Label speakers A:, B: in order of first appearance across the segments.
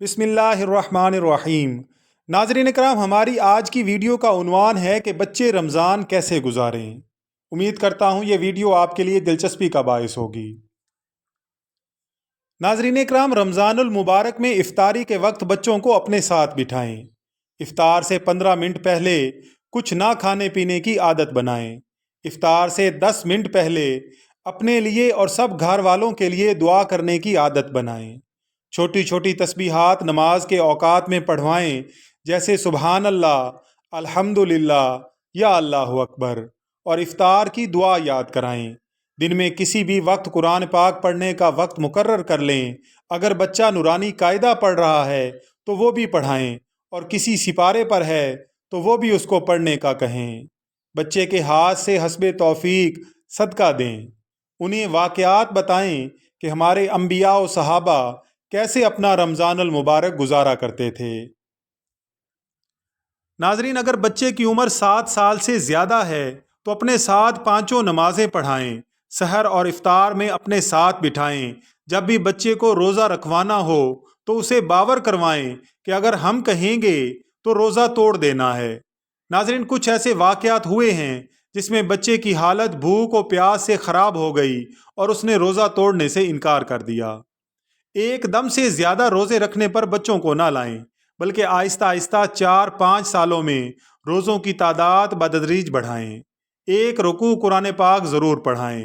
A: بسم اللہ الرحمن الرحیم۔ ناظرین کرام، ہماری آج کی ویڈیو کا عنوان ہے کہ بچے رمضان کیسے گزاریں۔ امید کرتا ہوں یہ ویڈیو آپ کے لیے دلچسپی کا باعث ہوگی۔ ناظرین کرام، رمضان المبارک میں افطاری کے وقت بچوں کو اپنے ساتھ بٹھائیں۔ افطار سے 15 منٹ پہلے کچھ نہ کھانے پینے کی عادت بنائیں۔ افطار سے 10 منٹ پہلے اپنے لیے اور سب گھر والوں کے لیے دعا کرنے کی عادت بنائیں۔ چھوٹی چھوٹی تسبیحات نماز کے اوقات میں پڑھوائیں، جیسے سبحان اللہ، الحمد للہ یا اللہ اکبر، اور افطار کی دعا یاد کرائیں۔ دن میں کسی بھی وقت قرآن پاک پڑھنے کا وقت مقرر کر لیں۔ اگر بچہ نورانی قاعدہ پڑھ رہا ہے تو وہ بھی پڑھائیں، اور کسی سپارے پر ہے تو وہ بھی اس کو پڑھنے کا کہیں۔ بچے کے ہاتھ سے حسب توفیق صدقہ دیں۔ انہیں واقعات بتائیں کہ ہمارے انبیاء و صحابہ کیسے اپنا رمضان المبارک گزارا کرتے تھے۔ ناظرین، اگر بچے کی عمر 7 سال سے زیادہ ہے تو اپنے ساتھ 5 نمازیں پڑھائیں۔ سحر اور افطار میں اپنے ساتھ بٹھائیں۔ جب بھی بچے کو روزہ رکھوانا ہو تو اسے باور کروائیں کہ اگر ہم کہیں گے تو روزہ توڑ دینا ہے۔ ناظرین، کچھ ایسے واقعات ہوئے ہیں جس میں بچے کی حالت بھوک و پیاس سے خراب ہو گئی اور اس نے روزہ توڑنے سے انکار کر دیا۔ ایک دم سے زیادہ روزے رکھنے پر بچوں کو نہ لائیں، بلکہ آہستہ آہستہ 4-5 سالوں میں روزوں کی تعداد بتدریج بڑھائیں۔ ایک رکوع قرآن پاک ضرور پڑھائیں۔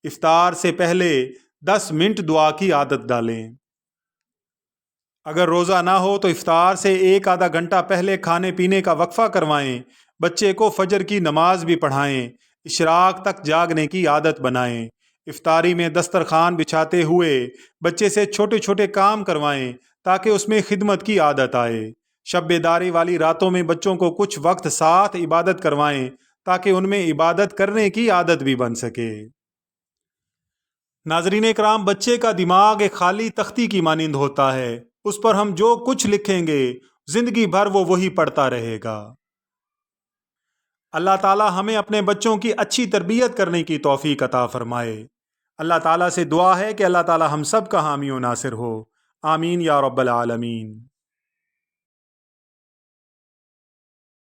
A: افطار سے پہلے 10 منٹ دعا کی عادت ڈالیں۔ اگر روزہ نہ ہو تو افطار سے 1-آدھا گھنٹہ پہلے کھانے پینے کا وقفہ کروائیں۔ بچے کو فجر کی نماز بھی پڑھائیں۔ اشراق تک جاگنے کی عادت بنائیں۔ افطاری میں دسترخوان بچھاتے ہوئے بچے سے چھوٹے چھوٹے کام کروائیں تاکہ اس میں خدمت کی عادت آئے۔ شب بیداری والی راتوں میں بچوں کو کچھ وقت ساتھ عبادت کروائیں تاکہ ان میں عبادت کرنے کی عادت بھی بن سکے۔ ناظرین کرام، بچے کا دماغ ایک خالی تختی کی مانند ہوتا ہے۔ اس پر ہم جو کچھ لکھیں گے زندگی بھر وہ وہی پڑھتا رہے گا۔ اللہ تعالی ہمیں اپنے بچوں کی اچھی تربیت کرنے کی توفیق عطا فرمائے۔ اللہ تعالیٰ سے دعا ہے کہ اللہ تعالیٰ ہم سب کا حامی و ناصر ہو۔ آمین یا رب العالمین۔